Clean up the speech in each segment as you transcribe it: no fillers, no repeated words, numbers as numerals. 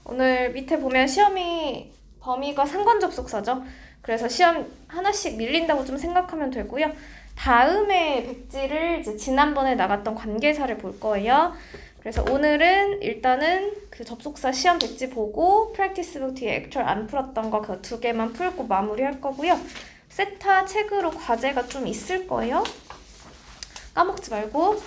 오늘 밑에 보면 시험이 범위가 상관 접속사죠. 그래서 시험 하나씩 밀린다고 좀 생각하면 되고요. 다음에 백지를 이제 지난번에 나갔던 관계사를 볼 거예요. 그래서 오늘은 일단은 그 접속사 시험 백지 보고 프랙티스 북 뒤에 액츄얼 안 풀었던 거 그 두 개만 풀고 마무리할 거고요. 세타 책으로 과제가 좀 있을 거예요. 까먹지 말고.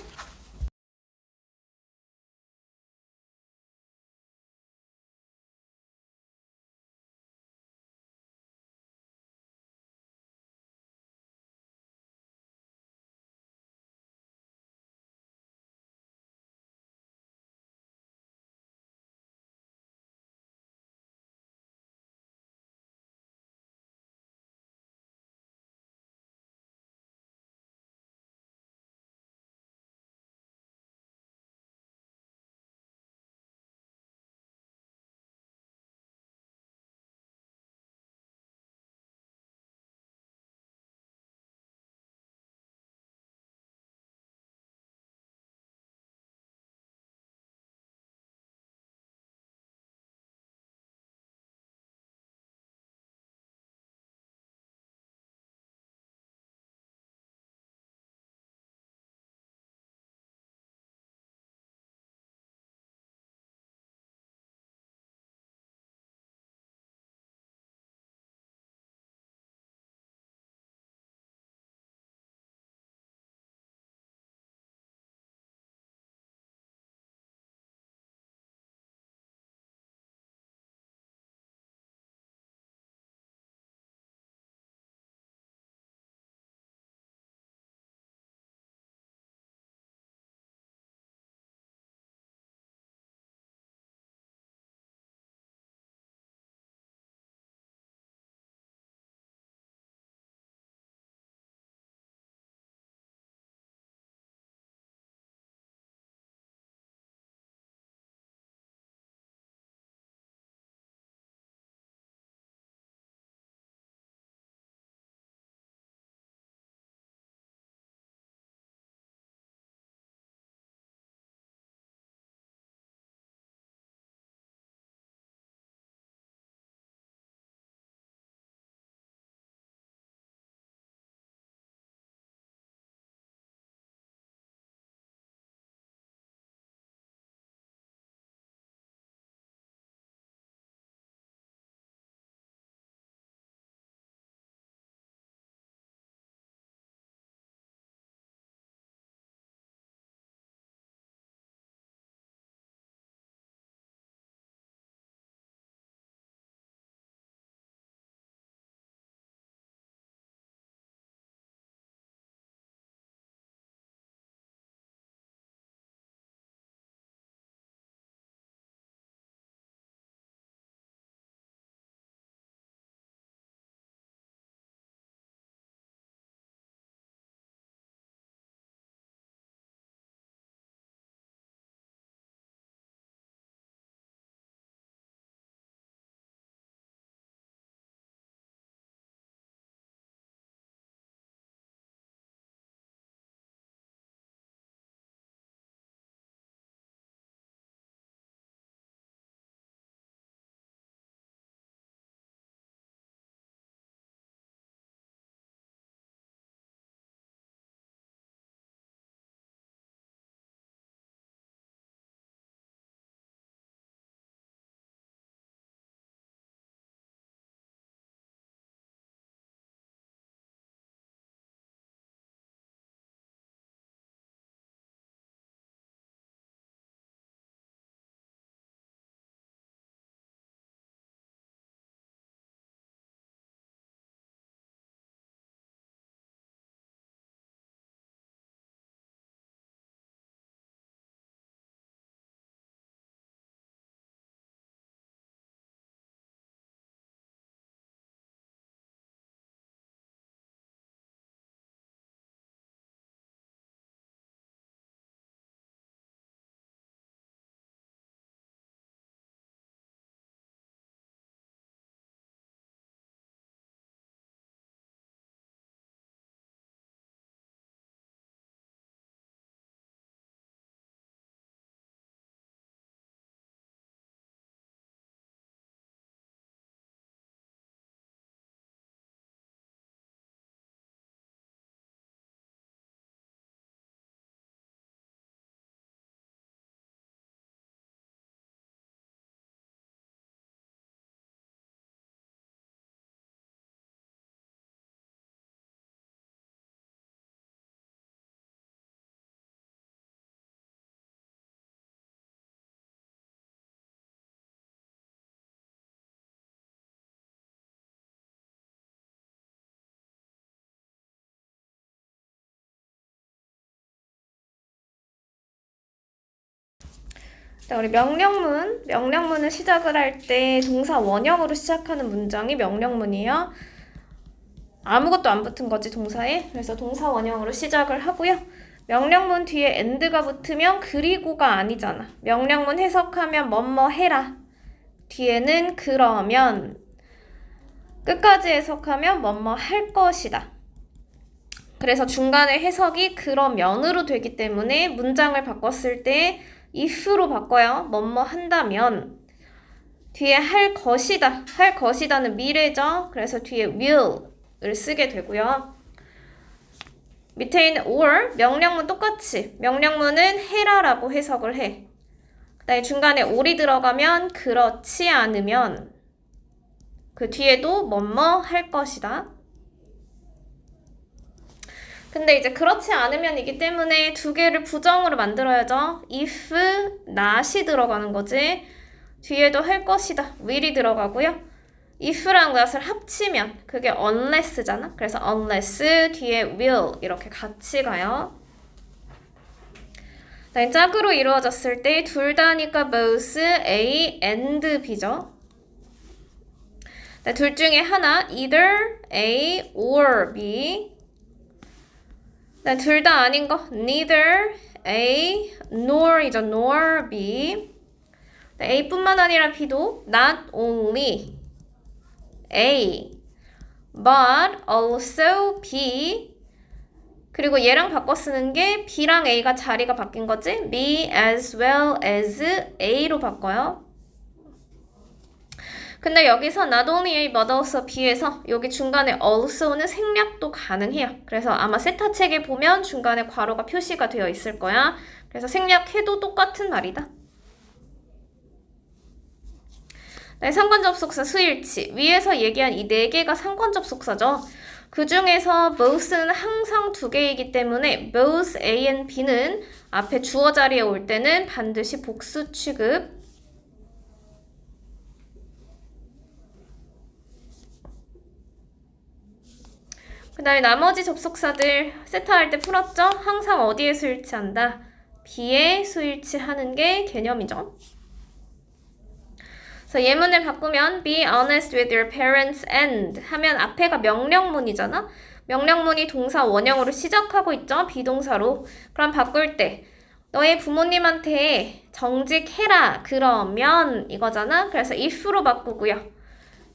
자, 우리 명령문을 시작을 할 때 동사 원형으로 시작하는 문장이 명령문이에요. 아무것도 안 붙은 거지, 동사에. 그래서 동사 원형으로 시작을 하고요. 명령문 뒤에 and가 붙으면 그리고가 아니잖아. 명령문 해석하면 뭐뭐 해라. 뒤에는 그러면, 끝까지 해석하면 뭐뭐 할 것이다. 그래서 중간에 해석이 그러면으로 되기 때문에 문장을 바꿨을 때 if로 바꿔요. 뭐뭐 한다면. 뒤에 할 것이다. 할 것이다는 미래죠. 그래서 뒤에 will을 쓰게 되고요. 밑에 있는 or, 명령문 똑같이. 명령문은 해라라고 해석을 해. 그 다음에 중간에 or이 들어가면 그렇지 않으면 그 뒤에도 뭐뭐 할 것이다. 근데 이제 그렇지 않으면이기 때문에 두 개를 부정으로 만들어야죠. if, not이 들어가는 거지. 뒤에도 할 것이다. will이 들어가고요. if랑 not을 합치면 그게 unless잖아. 그래서 unless 뒤에 will 이렇게 같이 가요. 그다음에 짝으로 이루어졌을 때 둘 다니까 both A and B죠. 둘 중에 하나 either A or B. 둘 다 아닌 거 neither A nor이죠. nor B. A뿐만 아니라 B도 not only A but also B. 그리고 얘랑 바꿔 쓰는 게 B랑 A가 자리가 바뀐 거지. B as well as A로 바꿔요. 근데 여기서 not only A but also B에서 여기 중간에 also는 생략도 가능해요. 그래서 아마 세타 책에 보면 중간에 괄호가 표시가 되어 있을 거야. 그래서 생략해도 똑같은 말이다. 네, 상관접속사 수일치. 위에서 얘기한 이 네 개가 상관접속사죠. 그 중에서 both는 항상 두 개이기 때문에 both A and B는 앞에 주어 자리에 올 때는 반드시 복수 취급. 그 다음에 나머지 접속사들 세타할 때 풀었죠? 항상 어디에 수일치한다? B에 수일치하는 게 개념이죠. 그래서 예문을 바꾸면 be honest with your parents and 하면 앞에가 명령문이잖아? 명령문이 동사 원형으로 시작하고 있죠? 비동사로. 그럼 바꿀 때 너의 부모님한테 정직해라. 그러면 이거잖아? 그래서 if로 바꾸고요.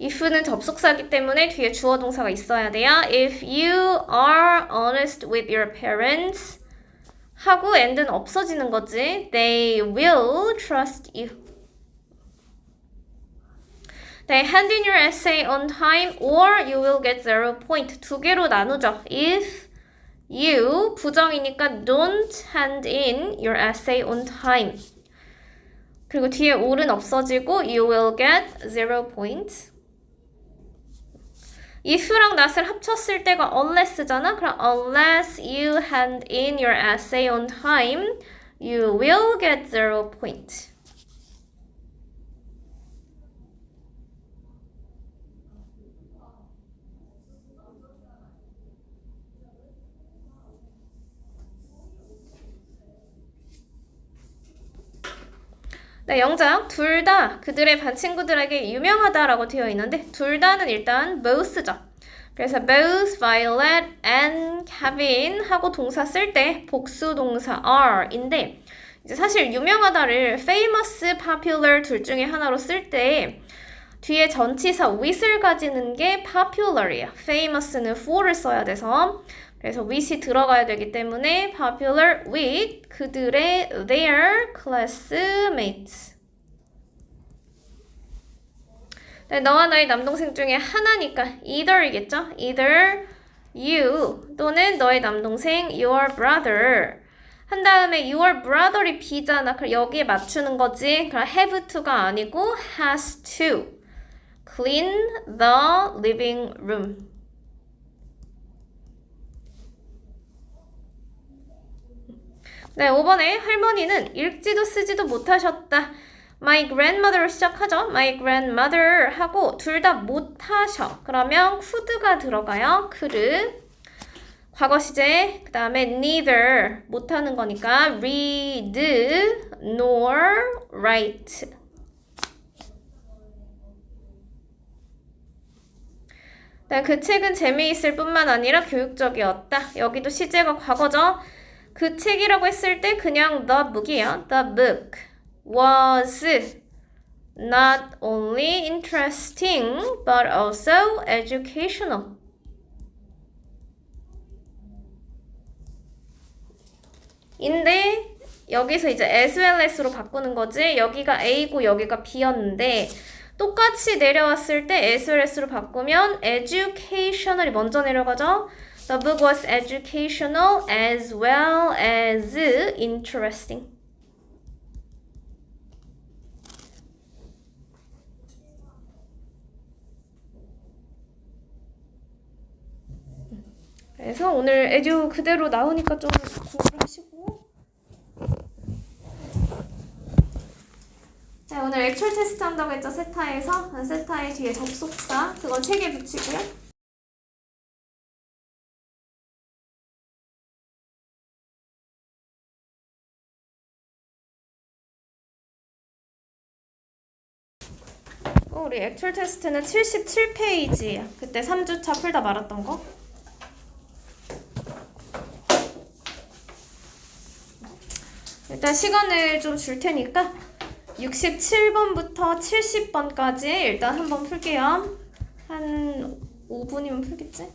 if는 접속사이기 때문에 뒤에 주어 동사가 있어야 돼요. If you are honest with your parents 하고 and는 없어지는 거지. They will trust you. They hand in your essay on time or you will get 0 point. 두 개로 나누죠. If you 부정이니까 don't hand in your essay on time. 그리고 뒤에 or은 없어지고 you will get 0 point. if랑 not을 합쳤을 때가 unless잖아. 그럼 unless you hand in your essay on time, you will get 0 point. 네, 영작 둘 다 그들의 반 친구들에게 유명하다라고 되어 있는데 둘 다는 일단 both죠. 그래서 both Violet and Kevin 하고 동사 쓸 때 복수 동사 are인데 이제 사실 유명하다를 famous, popular 둘 중에 하나로 쓸 때 뒤에 전치사 with을 가지는 게 popular이에요. famous는 for를 써야 돼서 그래서 with이 들어가야 되기 때문에 popular with 그들의 their classmates. 네, 너와 너의 남동생 중에 하나니까 either이겠죠? either you 또는 너의 남동생 your brother 한 다음에 your brother이 B잖아. 그럼 여기에 맞추는 거지. 그럼 have to가 아니고 has to clean the living room. 네, 5번에 할머니는 읽지도 쓰지도 못하셨다. My grandmother로 시작하죠. My grandmother 하고 둘 다 못하셔. 그러면 could가 들어가요. could. 과거 시제, 그 다음에 neither 못하는 거니까 read nor write. 그 책은 재미있을 뿐만 아니라 교육적이었다. 여기도 시제가 과거죠. 그 책이라고 했을 때 그냥 the book이에요. The book was not only interesting but also educational. 인데 여기서 이제 as well as로 바꾸는 거지. 여기가 A고 여기가 B였는데 똑같이 내려왔을 때 as well as로 바꾸면 educational이 먼저 내려가죠. The book was educational as well as interesting. 그래서 오늘 에듀 그대로 나오니까 좀 공부를 하시고. 자, 오늘 액츄얼 테스트 한다고 했죠, 세타에서. 세타의 뒤에 접속사, 그거 책에 붙이고요. 우리 액츄얼 테스트는 77페이지야. 그때 3주차 풀다 말았던 거. 일단 시간을 좀 줄 테니까 67번부터 70번까지 일단 한번 풀게요. 한 5분이면 풀겠지?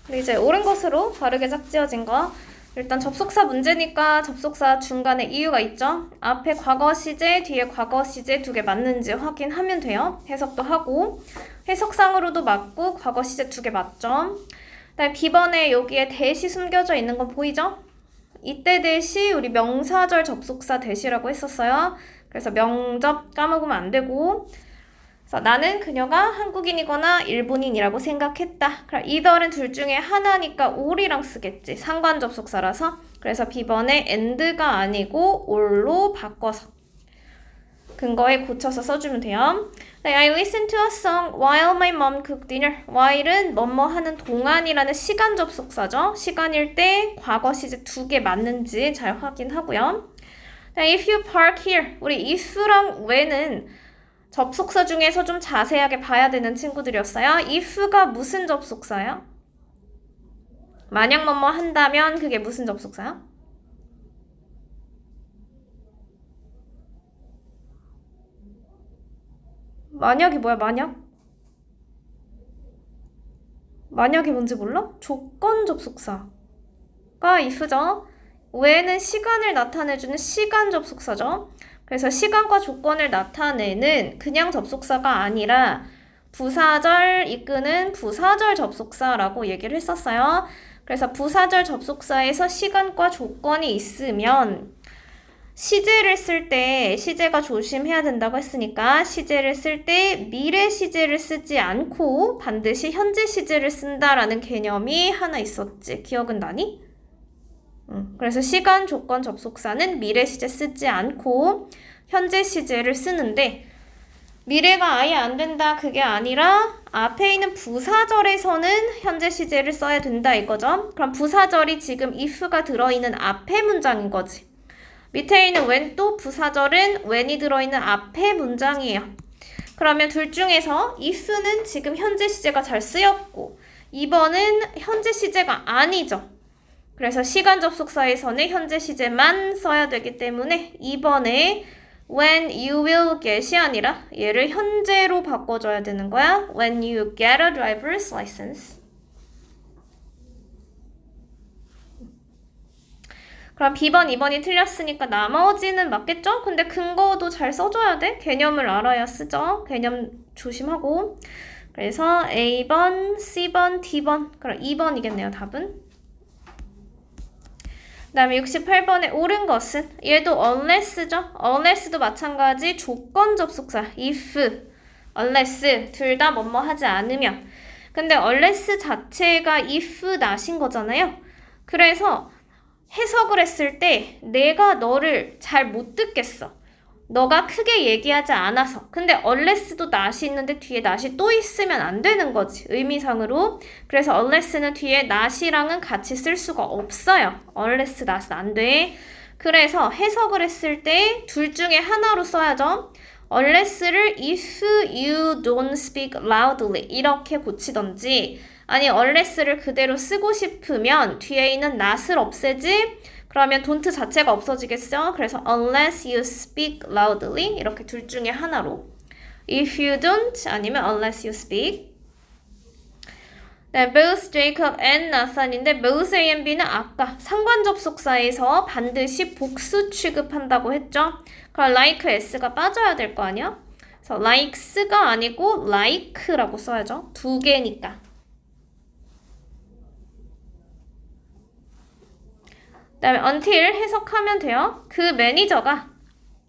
근데 이제 옳은 것으로 바르게 짝지어진 거. 일단 접속사 문제니까 접속사 중간에 이유가 있죠. 앞에 과거 시제, 뒤에 과거 시제 두 개 맞는지 확인하면 돼요. 해석도 하고 해석상으로도 맞고 과거 시제 두 개 맞죠. 그다음에 B번에 여기에 대시 숨겨져 있는 거 보이죠? 이때 대시 우리 명사절 접속사 대시라고 했었어요. 그래서 명접 까먹으면 안 되고, 그래서 나는 그녀가 한국인이거나 일본인이라고 생각했다. 그럼 이더는 둘 중에 하나니까 올이랑 쓰겠지. 상관 접속사라서. 그래서 B번에 and가 아니고 올로 바꿔서 근거에 고쳐서 써주면 돼요. I listened to a song while my mom cooked dinner. while은 뭐뭐 하는 동안이라는 시간 접속사죠. 시간일 때 과거 시제 두 개 맞는지 잘 확인하고요. If you park here. 우리 if랑 when은 접속사 중에서 좀 자세하게 봐야 되는 친구들이었어요. if가 무슨 접속사예요? 만약 뭐뭐 한다면 그게 무슨 접속사야? 만약이 뭐야, 만약? 만약이 뭔지 몰라? 조건 접속사가 if죠. when은 시간을 나타내주는 시간 접속사죠. 그래서 시간과 조건을 나타내는 그냥 접속사가 아니라 부사절 이끄는 부사절 접속사라고 얘기를 했었어요. 그래서 부사절 접속사에서 시간과 조건이 있으면 시제를 쓸 때 시제가 조심해야 된다고 했으니까 시제를 쓸 때 미래 시제를 쓰지 않고 반드시 현재 시제를 쓴다라는 개념이 하나 있었지. 기억은 나니? 그래서 시간, 조건, 접속사는 미래 시제 쓰지 않고 현재 시제를 쓰는데 미래가 아예 안 된다 그게 아니라 앞에 있는 부사절에서는 현재 시제를 써야 된다 이거죠. 그럼 부사절이 지금 if가 들어있는 앞에 문장인 거지. 밑에 있는 when 또 부사절은 when이 들어있는 앞에 문장이에요. 그러면 둘 중에서 if는 지금 현재 시제가 잘 쓰였고 2번은 현재 시제가 아니죠. 그래서 시간 접속사에서는 현재 시제만 써야 되기 때문에 2번에 when you will get이 아니라 얘를 현재로 바꿔줘야 되는 거야. when you get a driver's license. 그럼 B번, 2번이 틀렸으니까 나머지는 맞겠죠? 근데 근거도 잘 써줘야 돼. 개념을 알아야 쓰죠. 개념 조심하고. 그래서 A번, C번, D번. 그럼 2번이겠네요, 답은. 그 다음에 68번에 옳은 것은 얘도 unless죠. unless도 마찬가지 조건 접속사 if, unless 둘 다 뭐뭐 하지 않으면. 근데 unless 자체가 if not인 거잖아요. 그래서 해석을 했을 때 내가 너를 잘 못 듣겠어. 너가 크게 얘기하지 않아서. 근데 unless도 not이 있는데 뒤에 not이 또 있으면 안 되는 거지. 의미상으로. 그래서 unless는 뒤에 not이랑은 같이 쓸 수가 없어요. unless not은 안 돼. 그래서 해석을 했을 때 둘 중에 하나로 써야죠. unless를 if you don't speak loudly 이렇게 고치던지 아니 unless를 그대로 쓰고 싶으면 뒤에 있는 not을 없애지 그러면 don't 자체가 없어지겠죠? 그래서 unless you speak loudly 이렇게 둘 중에 하나로 if you don't 아니면 unless you speak. 네, both Jacob and Nathan인데 both A and B는 아까 상관 접속사에서 반드시 복수 취급한다고 했죠? 그럼 like s가 빠져야 될 거 아니야? 그래서 likes가 아니고 like라고 써야죠. 두 개니까. 그 다음에 until 해석하면 돼요. 그 매니저가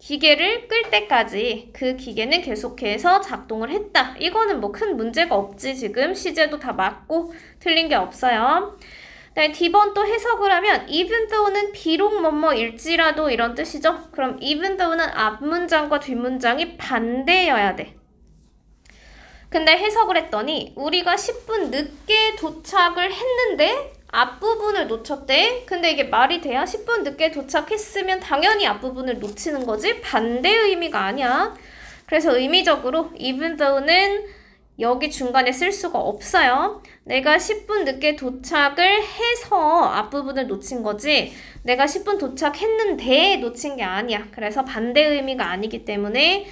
기계를 끌 때까지 그 기계는 계속해서 작동을 했다. 이거는 뭐 큰 문제가 없지. 지금 시제도 다 맞고 틀린 게 없어요. 네, D번 또 해석을 하면 even though는 비록 뭐뭐일지라도 이런 뜻이죠. 그럼 even though는 앞문장과 뒷문장이 반대여야 돼. 근데 해석을 했더니 우리가 10분 늦게 도착을 했는데 앞부분을 놓쳤대. 근데 이게 말이 돼야 10분 늦게 도착했으면 당연히 앞부분을 놓치는 거지 반대 의미가 아니야. 그래서 의미적으로 even though는 여기 중간에 쓸 수가 없어요. 내가 10분 늦게 도착을 해서 앞부분을 놓친 거지 내가 10분 도착했는데 놓친 게 아니야. 그래서 반대 의미가 아니기 때문에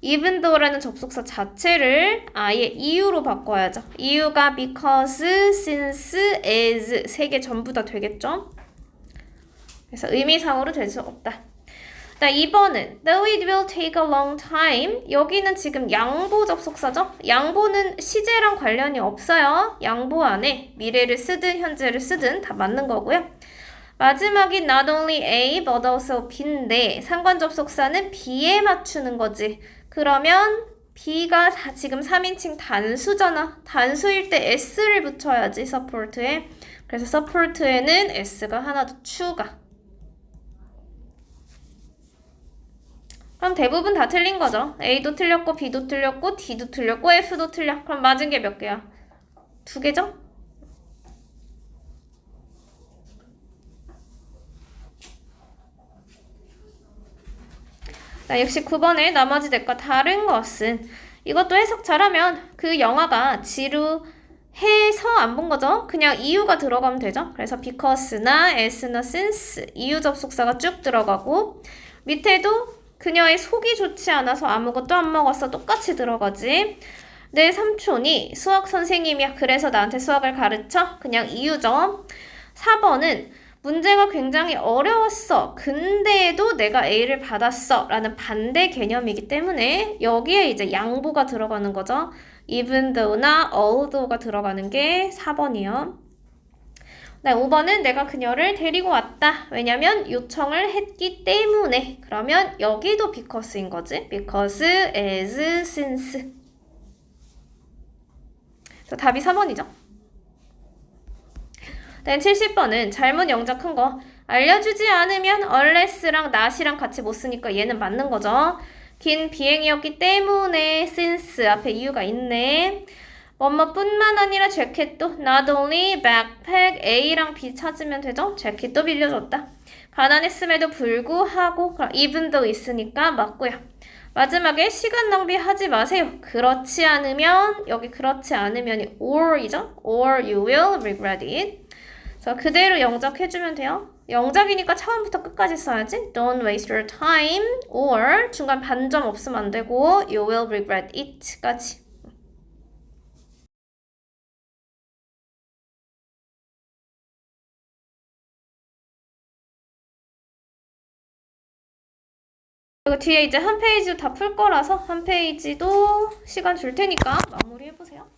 even though라는 접속사 자체를 아예 이유로 바꿔야죠. 이유가 because, since, as 세 개 전부 다 되겠죠? 그래서 의미상으로 될 수 없다. 2번은 though it will take a long time. 여기는 지금 양보 접속사죠? 양보는 시제랑 관련이 없어요. 양보 안에 미래를 쓰든 현재를 쓰든 다 맞는 거고요. 마지막이 not only A but also B인데 상관 접속사는 B에 맞추는 거지. 그러면 B가 지금 3인칭 단수잖아. 단수일 때 S를 붙여야지 support에. 그래서 support에는 S가 하나 더 추가. 그럼 대부분 다 틀린 거죠. A도 틀렸고 B도 틀렸고 D도 틀렸고 F도 틀려. 그럼 맞은 게 몇 개야? 2개죠? 역시 9번에 나머지 넷과 다른 것은 이것도 해석 잘하면 그 영화가 지루해서 안 본 거죠. 그냥 이유가 들어가면 되죠. 그래서 because나 as나 since 이유 접속사가 쭉 들어가고 밑에도 그녀의 속이 좋지 않아서 아무것도 안 먹었어 똑같이 들어가지. 내 삼촌이 수학 선생님이야. 그래서 나한테 수학을 가르쳐. 그냥 이유죠. 4번은 문제가 굉장히 어려웠어. 근데도 내가 A를 받았어. 라는 반대 개념이기 때문에 여기에 이제 양보가 들어가는 거죠. even though나 although가 들어가는 게 4번이요. 5번은 내가 그녀를 데리고 왔다. 왜냐면 요청을 했기 때문에. 그러면 여기도 because인 거지. because, as, since. 그래서 답이 3번이죠. 70번은 잘못 영작 큰 거. 알려주지 않으면 unless랑 not이랑 같이 못 쓰니까 얘는 맞는 거죠. 긴 비행이었기 때문에 since 앞에 이유가 있네. 뭐뭐뿐만 아니라 재킷도 not only backpack A랑 B 찾으면 되죠? 재킷도 빌려줬다. 가난했음에도 불구하고 even though 있으니까 맞고요. 마지막에 시간 낭비하지 마세요. 그렇지 않으면 여기 그렇지 않으면이 or이죠? or you will regret it. 그래서 그대로 영작해주면 돼요. 영작이니까 처음부터 끝까지 써야지. Don't waste your time or 중간 반점 없으면 안 되고 you will regret it까지. 그리고 뒤에 이제 한 페이지도 다 풀 거라서 한 페이지도 시간 줄 테니까 마무리해보세요.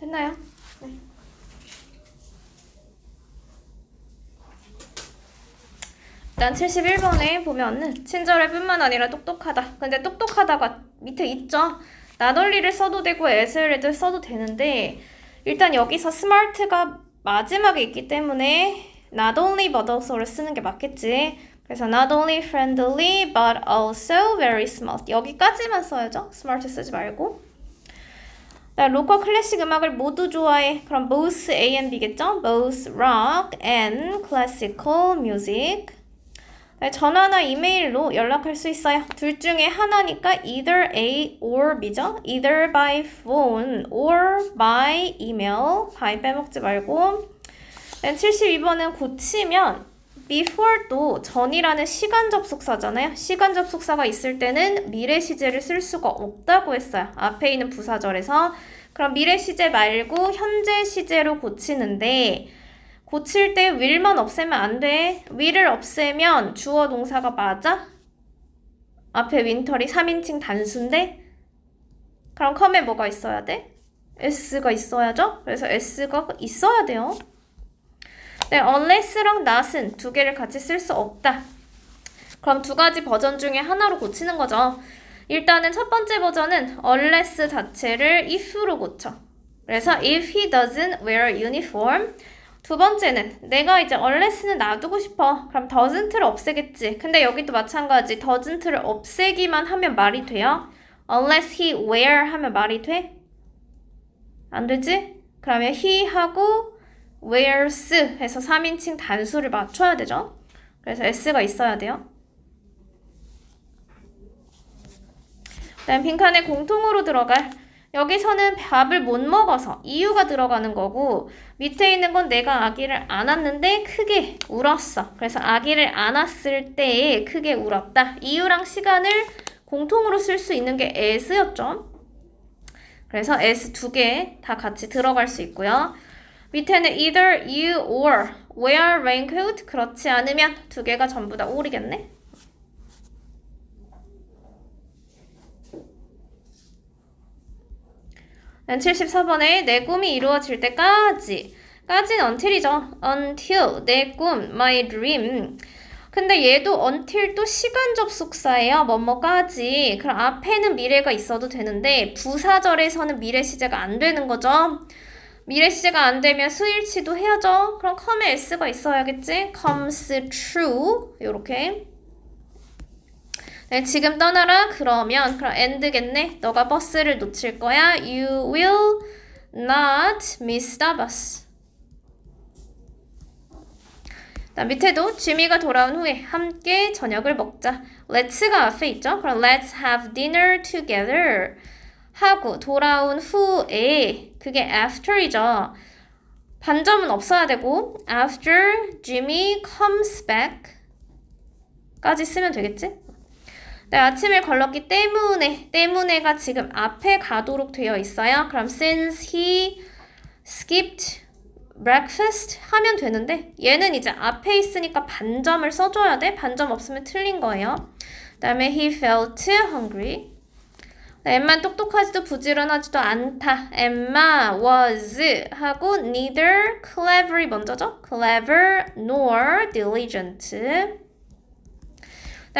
했나요? 네. 일단 71번에 보면은 친절할 뿐만 아니라 똑똑하다. 근데 똑똑하다가 밑에 있죠? 나돌리를 써도 되고 as를 써도 되는데 일단 여기서 smart가 마지막에 있기 때문에 not only but also를 쓰는 게 맞겠지. 그래서 not only friendly but also very smart. 여기까지만 써야죠. smart 쓰지 말고. 로컬 클래식 음악을 모두 좋아해. 그럼 both A and B겠죠? both rock and classical music. 전화나 이메일로 연락할 수 있어요. 둘 중에 하나니까 either A or B죠. either by phone or by email. by 빼먹지 말고. 72번은 고치면 before도 전이라는 시간 접속사잖아요. 시간 접속사가 있을 때는 미래 시제를 쓸 수가 없다고 했어요. 앞에 있는 부사절에서. 그럼 미래 시제 말고 현재 시제로 고치는데 고칠 때 will만 없애면 안 돼. will을 없애면 주어 동사가 맞아? 앞에 윈터리 3인칭 단수인데? 그럼 컴에 뭐가 있어야 돼? s가 있어야죠? 그래서 s가 있어야 돼요. 네, unless랑 not은 두 개를 같이 쓸 수 없다. 그럼 두 가지 버전 중에 하나로 고치는 거죠. 일단은 첫 번째 버전은 unless 자체를 if로 고쳐. 그래서 if he doesn't wear uniform. 두 번째는 내가 이제 unless는 놔두고 싶어. 그럼 doesn't를 없애겠지. 근데 여기도 마찬가지. doesn't를 없애기만 하면 말이 돼요? unless he wear 하면 말이 돼? 안 되지? 그러면 he 하고 wears 해서 3인칭 단수를 맞춰야 되죠. 그래서 s가 있어야 돼요. 그다음 빈칸에 공통으로 들어갈 여기서는 밥을 못 먹어서 이유가 들어가는 거고 밑에 있는 건 내가 아기를 안았는데 크게 울었어. 그래서 아기를 안았을 때에 크게 울었다. 이유랑 시간을 공통으로 쓸 수 있는 게 as였죠. 그래서 as 두 개 다 같이 들어갈 수 있고요. 밑에는 either you or wear raincoat 그렇지 않으면 두 개가 전부 다 or이겠네. 74번에 내 꿈이 이루어질 때까지 까지는 until이죠. until 내 꿈, my dream. 근데 얘도 until 또 시간 접속사예요. 뭐뭐까지. 그럼 앞에는 미래가 있어도 되는데 부사절에서는 미래 시제가 안 되는 거죠. 미래 시제가 안 되면 수일치도 해야죠. 그럼 come에 s가 있어야겠지. comes true 이렇게. 네, 지금 떠나라 그러면 그럼 end겠네. 너가 버스를 놓칠 거야. You will not miss the bus. 밑에도 지미가 돌아온 후에 함께 저녁을 먹자. let's가 앞에 있죠. 그럼 let's have dinner together 하고 돌아온 후에 그게 after이죠. 반점은 없어야 되고 after Jimmy comes back 까지 쓰면 되겠지? 네, 아침을 걸렀기 때문에가 지금 앞에 가도록 되어 있어요. 그럼 since he skipped breakfast 하면 되는데 얘는 이제 앞에 있으니까 반점을 써줘야 돼. 반점 없으면 틀린 거예요. 그 다음에 he felt hungry. 네, 엠마는 똑똑하지도 부지런하지도 않다. Emma was 하고 neither clever이 먼저죠. clever nor diligent.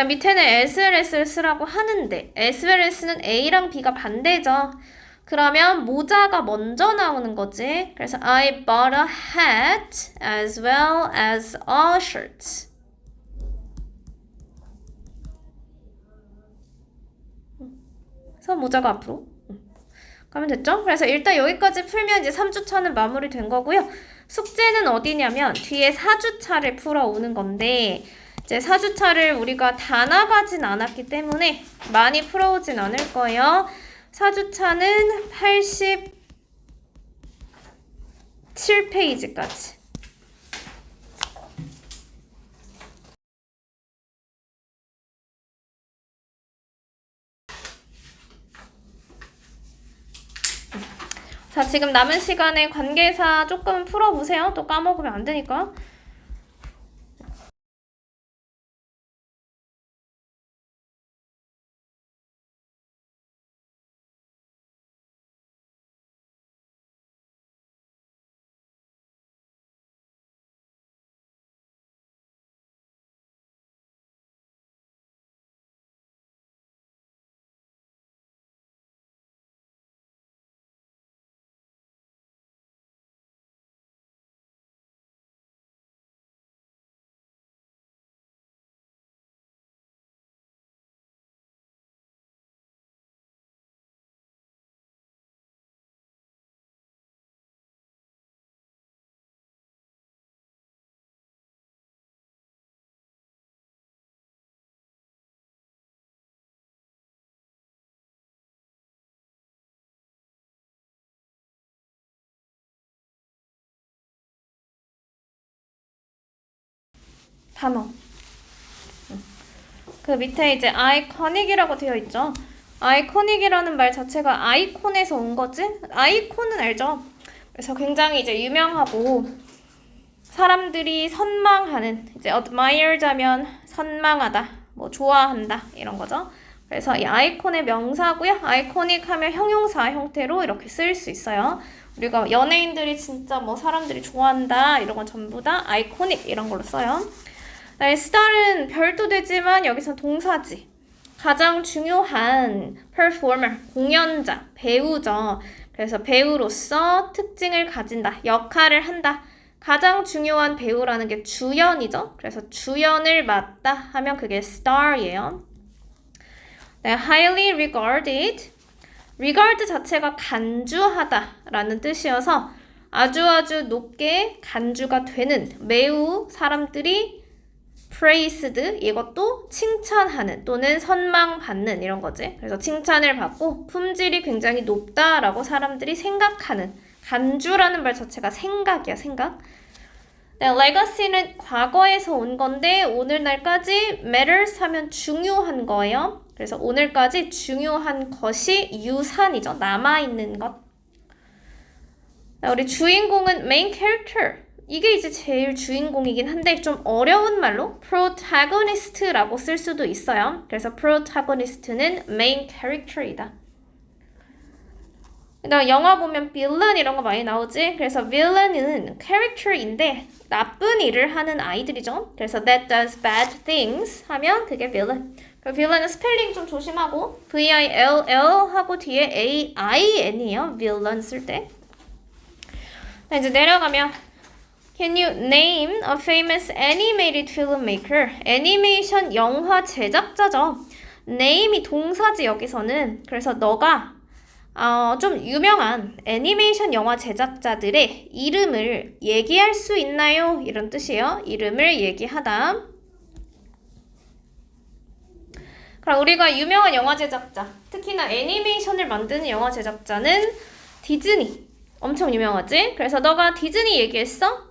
밑에는 SLS를 쓰라고 하는데 SLS는 A랑 B가 반대죠. 그러면 모자가 먼저 나오는 거지. 그래서 I bought a hat as well as a shirt. 그래서 모자가 앞으로 가면 됐죠? 그래서 일단 여기까지 풀면 이제 3주차는 마무리된 거고요. 숙제는 어디냐면 뒤에 4주차를 풀어오는 건데 이제 4주차를 우리가 다 나가진 않았기 때문에 많이 풀어오진 않을 거예요. 4주차는 87페이지까지. 자, 지금 남은 시간에 관계사 조금 풀어보세요. 또 까먹으면 안 되니까. 단어. 그 밑에 이제 iconic이라고 되어 있죠. iconic이라는 말 자체가 아이콘에서 온 거지? 아이콘은 알죠? 그래서 굉장히 이제 유명하고 사람들이 선망하는, 이제 admire자면 선망하다, 뭐 좋아한다 이런 거죠. 그래서 이 아이콘의 명사고요. 아이코닉 하면 형용사 형태로 이렇게 쓰일 수 있어요. 우리가 연예인들이 진짜 뭐 사람들이 좋아한다 이런 건 전부 다 아이코닉 이런 걸로 써요. star은 별도 되지만 여기서 동사지. 가장 중요한 performer, 공연자, 배우죠. 그래서 배우로서 특징을 가진다, 역할을 한다. 가장 중요한 배우라는 게 주연이죠. 그래서 주연을 맡다 하면 그게 star이에요. 네, highly regarded. regard 자체가 간주하다 라는 뜻이어서 아주 높게 간주가 되는, 매우 사람들이 praised, 이것도 칭찬하는 또는 선망받는 이런 거지. 그래서 칭찬을 받고 품질이 굉장히 높다라고 사람들이 생각하는, 간주라는 말 자체가 생각이야, 생각. 네, legacy는 과거에서 온 건데 오늘날까지 matters 하면 중요한 거예요. 그래서 오늘까지 중요한 것이 유산이죠. 남아있는 것. 우리 주인공은 main character. 이게 이제 제일 주인공이긴 한데 좀 어려운 말로 protagonist라고 쓸 수도 있어요. 그래서 protagonist는 main character이다. 그다음 영화 보면 villain 이런 거 많이 나오지. 그래서 villain은 character인데 나쁜 일을 하는 아이들이죠. 그래서 that does bad things 하면 그게 villain. 그 villain은 스펠링 좀 조심하고 vill 하고 뒤에 ain이에요. villain 쓸 때. 이제 내려가면 Can you name a famous animated filmmaker? 애니메이션 영화 제작자죠. name이 동사지 여기서는. 그래서 너가 좀 유명한 애니메이션 영화 제작자들의 이름을 얘기할 수 있나요? 이런 뜻이에요. 이름을 얘기하다. 그럼 우리가 유명한 영화 제작자, 특히나 애니메이션을 만드는 영화 제작자는 디즈니. 엄청 유명하지? 그래서 너가 디즈니 얘기했어?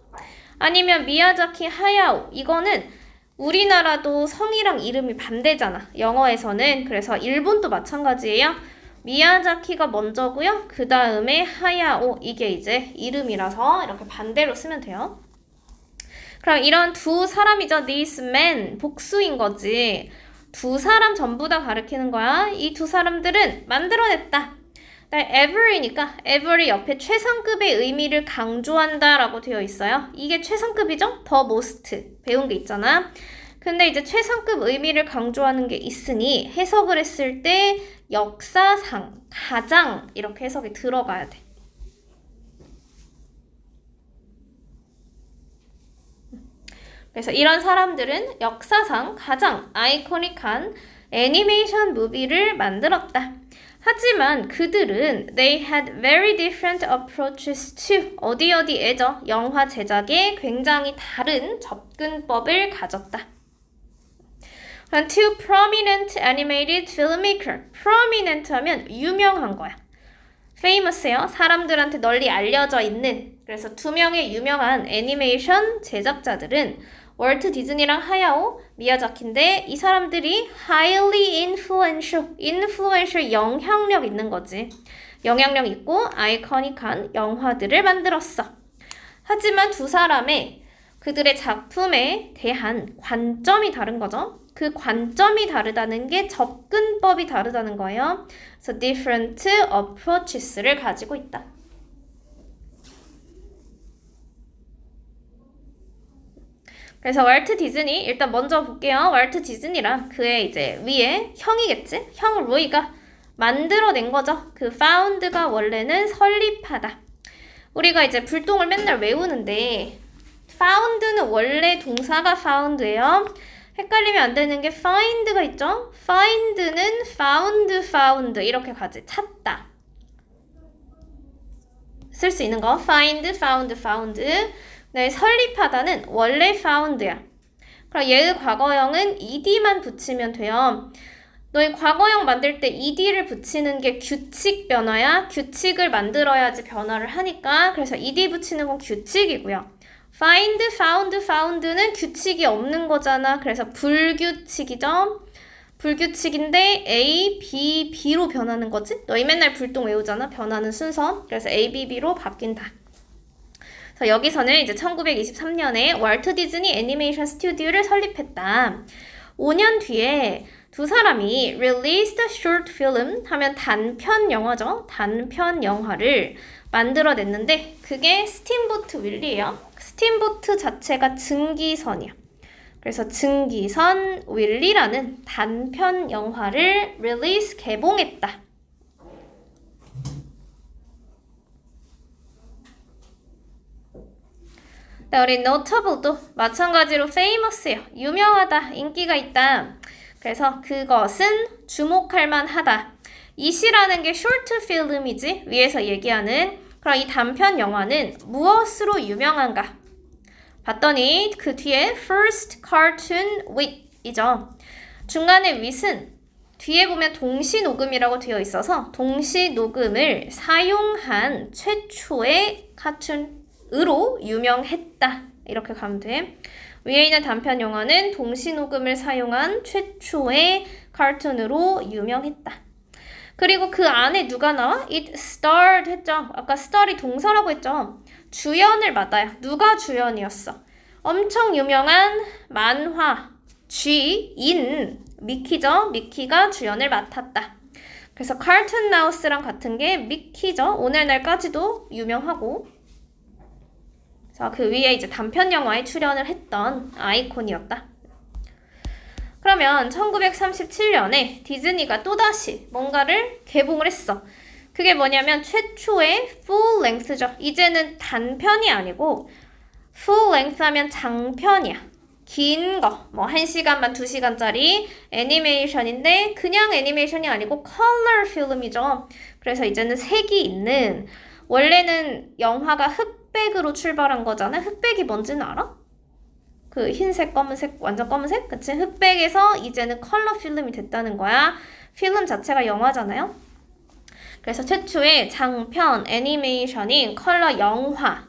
아니면 미야자키 하야오. 이거는 우리나라도 성이랑 이름이 반대잖아. 영어에서는. 그래서 일본도 마찬가지예요. 미야자키가 먼저고요. 그 다음에 하야오. 이게 이제 이름이라서 이렇게 반대로 쓰면 돼요. 그럼 이런 두 사람이죠. These men. 복수인 거지. 두 사람 전부 다 가리키는 거야. 이 두 사람들은 만들어냈다. every니까 every 옆에 최상급의 의미를 강조한다 라고 되어 있어요. 이게 최상급이죠? the most 배운 게 있잖아. 근데 이제 최상급 의미를 강조하는 게 있으니 해석을 했을 때 역사상 가장 이렇게 해석이 들어가야 돼. 그래서 이런 사람들은 역사상 가장 아이코닉한 애니메이션 무비를 만들었다. 하지만 그들은 they had very different approaches to 어디에죠? 영화 제작에 굉장히 다른 접근법을 가졌다. Two prominent animated filmmaker. prominent 하면 유명한 거야. famous예요. 사람들한테 널리 알려져 있는. 그래서 두 명의 유명한 애니메이션 제작자들은 월트 디즈니랑 하야오, 미야자키인데 이 사람들이 highly influential, influential 영향력 있는 거지. 영향력 있고 아이코닉한 영화들을 만들었어. 하지만 두 사람의 그들의 작품에 대한 관점이 다른 거죠. 그 관점이 다르다는 게 접근법이 다르다는 거예요. 그래서 different approaches를 가지고 있다. 그래서 월트 디즈니 일단 먼저 볼게요. 월트 디즈니랑 그의 이제 위에 형이겠지? 형 로이가 만들어낸 거죠. 그 found가 원래는 설립하다. 우리가 이제 불똥을 맨날 외우는데 found는 원래 동사가 found예요. 헷갈리면 안 되는 게 find가 있죠? find는 found 이렇게 가지. 찾다. 쓸 수 있는 거. find, found. 네, 설립하다는 원래 found야. 그럼 얘의 과거형은 ed만 붙이면 돼요. 너희 과거형 만들 때 ed를 붙이는 게 규칙 변화야. 규칙을 만들어야지 변화를 하니까. 그래서 ed 붙이는 건 규칙이고요. find, found, found는 규칙이 없는 거잖아. 그래서 불규칙이죠. 불규칙인데 A, B, B로 변하는 거지? 너희 맨날 불똥 외우잖아. 변하는 순서. 그래서 A, B, B로 바뀐다. 그래서 여기서는 이제 1923년에 월트 디즈니 애니메이션 스튜디오를 설립했다. 5년 뒤에 두 사람이 released short film 하면 단편 영화죠. 단편 영화를 만들어냈는데 그게 스팀보트 윌리예요. 스팀보트 자체가 증기선이야. 그래서 증기선 윌리라는 단편 영화를 release 개봉했다. 네, 우리 notable도 마찬가지로 famous예요. 유명하다, 인기가 있다. 그래서 그것은 주목할 만하다. 이 시라는 게 short film이지 위에서 얘기하는. 그럼 이 단편 영화는 무엇으로 유명한가? 봤더니 그 뒤에 first cartoon with이죠. 중간에 with은 뒤에 보면 동시 녹음이라고 되어 있어서 동시 녹음을 사용한 최초의 카툰으로 유명했다. 이렇게 가면 돼. 위에 있는 단편 영화는 동시 녹음을 사용한 최초의 카툰으로 유명했다. 그리고 그 안에 누가 나와? It starred 했죠. 아까 star이 동사라고 했죠. 주연을 맡아요. 누가 주연이었어? 엄청 유명한 만화 쥐인 미키죠. 미키가 주연을 맡았다. 그래서 카툰 마우스랑 같은 게 미키죠. 오늘날까지도 유명하고. 자, 그 위에 이제 단편 영화에 출연을 했던 아이콘이었다. 그러면 1937년에 디즈니가 또다시 뭔가를 개봉을 했어. 그게 뭐냐면 최초의 full length죠. 이제는 단편이 아니고 full length 하면 장편이야. 긴 거, 뭐 1시간 반 2시간짜리 애니메이션인데 그냥 애니메이션이 아니고 컬러 필름이죠. 그래서 이제는 색이 있는, 원래는 영화가 흑백으로 출발한 거잖아. 흑백이 뭔지는 알아? 그 흰색, 검은색, 완전 검은색? 그치? 흑백에서 이제는 컬러 필름이 됐다는 거야. 필름 자체가 영화잖아요. 그래서 최초의 장편 애니메이션인 컬러 영화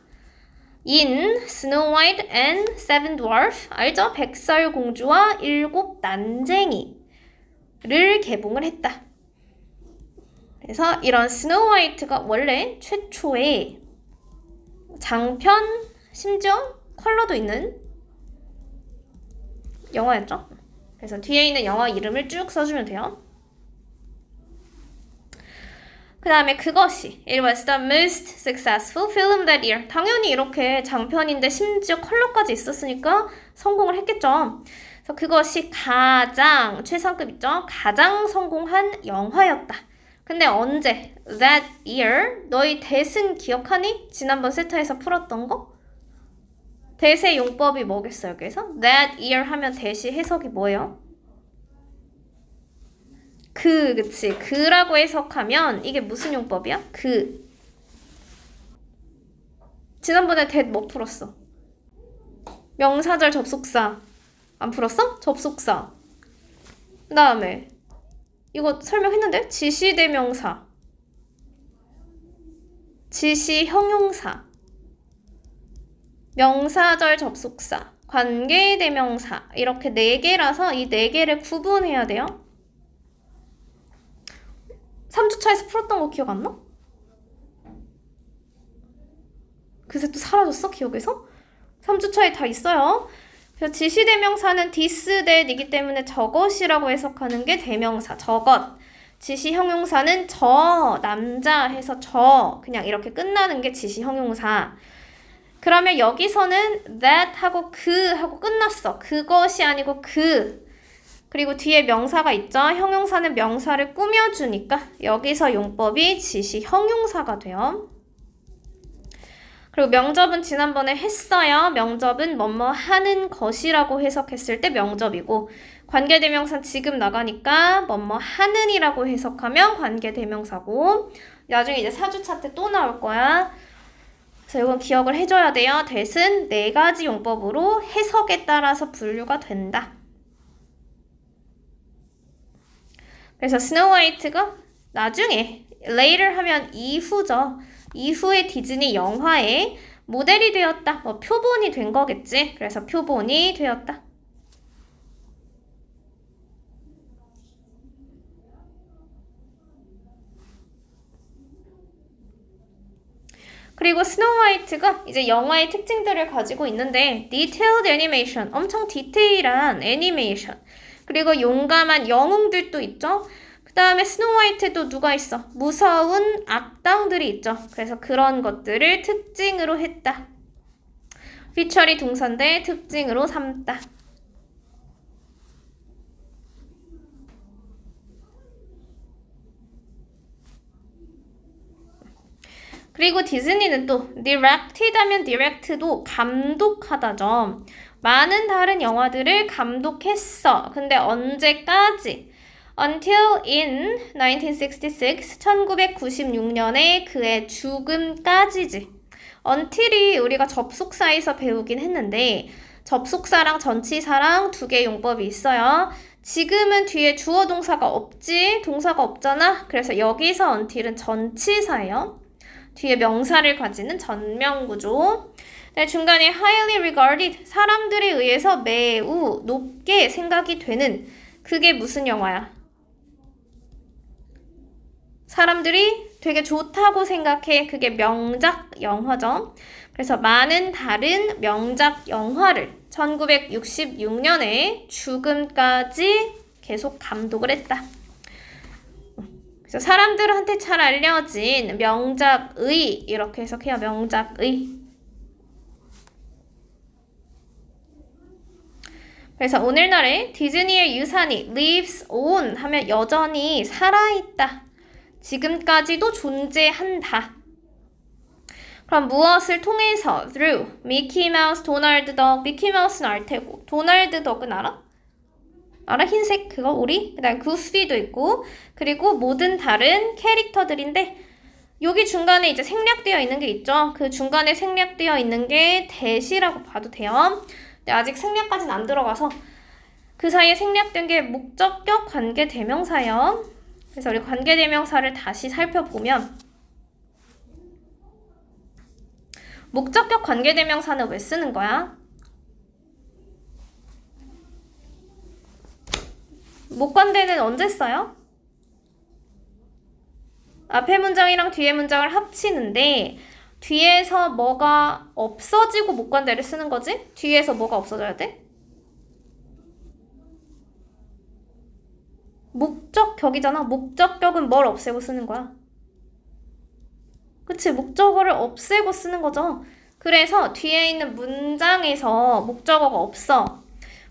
인 Snow White and Seven Dwarfs, 알죠? 백설공주와 일곱 난쟁이를 개봉을 했다. 그래서 이런 스노우 화이트가 원래 최초의 장편, 심지어 컬러도 있는 영화였죠. 그래서 뒤에 있는 영화 이름을 쭉 써주면 돼요. 그 다음에 그것이 It was the most successful film that year. 당연히 이렇게 장편인데 심지어 컬러까지 있었으니까 성공을 했겠죠. 그래서 그것이 가장 최상급 있죠. 가장 성공한 영화였다. 근데 언제? That year. 너희 대승 기억하니? 지난번 세타에서 풀었던 거? 대세 용법이 뭐겠어요? 그래서 that year 하면 대시 해석이 뭐예요? 그치. 그라고 해석하면 이게 무슨 용법이야? 지난번에 that 뭐 풀었어? 명사절 접속사. 안 풀었어? 접속사. 그 다음에 이거 설명했는데? 지시대명사. 지시형용사. 명사절 접속사. 관계대명사. 이렇게 4개라서 이 4개를 구분해야 돼요. 3주차에서 풀었던 거 기억 안 나? 그새 또 사라졌어? 기억에서? 3주차에 다 있어요. 그래서 지시대명사는 this, that이기 때문에 저것이라고 해석하는 게 대명사, 저것. 지시형용사는 저, 남자 해서 저, 그냥 이렇게 끝나는 게 지시형용사. 그러면 여기서는 that 하고 그 하고 끝났어. 그것이 아니고 그. 그리고 뒤에 명사가 있죠. 형용사는 명사를 꾸며주니까 여기서 용법이 지시형용사가 돼요. 그리고 명접은 지난번에 했어요. 명접은 뭐뭐 하는 것이라고 해석했을 때 명접이고, 관계대명사 지금 나가니까 뭐뭐 하는이라고 해석하면 관계대명사고, 나중에 이제 4주차 때 또 나올 거야. 그래서 이건 기억을 해줘야 돼요. that은 4가지 용법으로 해석에 따라서 분류가 된다. 그래서 스노우 화이트가 나중에 later 하면 이후죠. 이후에 디즈니 영화에 모델이 되었다. 뭐 표본이 된 거겠지. 그래서 표본이 되었다. 그리고 스노우 화이트가 이제 영화의 특징들을 가지고 있는데 detailed animation, 엄청 디테일한 애니메이션, 그리고 용감한 영웅들도 있죠. 그 다음에 스노우 화이트도 누가 있어? 무서운 악당들이 있죠. 그래서 그런 것들을 특징으로 했다. 피처리 동사인데 특징으로 삼다. 그리고 디즈니는 또 directed 하면 direct도 감독하다죠. 많은 다른 영화들을 감독했어. 근데 언제까지? Until in 1966, 1996년에 그의 죽음까지지. until이 우리가 접속사에서 배우긴 했는데 접속사랑 전치사랑 두 개의 용법이 있어요. 지금은 뒤에 주어 동사가 없지. 동사가 없잖아. 그래서 여기서 until은 전치사예요. 뒤에 명사를 가지는 전명구조. 네, 중간에 highly regarded, 사람들에 의해서 매우 높게 생각이 되는, 그게 무슨 영화야? 사람들이 되게 좋다고 생각해. 그게 명작 영화죠. 그래서 많은 다른 명작 영화를 1966년에 죽음까지 계속 감독을 했다. 그래서 사람들한테 잘 알려진 명작의, 이렇게 해석해요. 명작의. 그래서 오늘날에 디즈니의 유산이 lives on 하면 여전히 살아있다. 지금까지도 존재한다. 그럼 무엇을 통해서? through. 미키마우스, 도널드 덕. 미키마우스는 알 테고. 도널드 덕은 알아? 알아? 흰색 그거 오리? 그 다음 구피도 있고, 그리고 모든 다른 캐릭터들인데 여기 중간에 이제 생략되어 있는 게 있죠. 그 중간에 생략되어 있는 게 대시라고 봐도 돼요. 근데 아직 생략까지는 안 들어가서 그 사이에 생략된 게 목적격 관계대명사예요. 그래서 우리 관계대명사를 다시 살펴보면 목적격 관계대명사는 왜 쓰는 거야? 목관대는 언제 써요? 앞에 문장이랑 뒤에 문장을 합치는데 뒤에서 뭐가 없어지고 목관대를 쓰는 거지? 뒤에서 뭐가 없어져야 돼? 목적격이잖아. 목적격은 뭘 없애고 쓰는 거야? 그치? 목적어를 없애고 쓰는 거죠. 그래서 뒤에 있는 문장에서 목적어가 없어.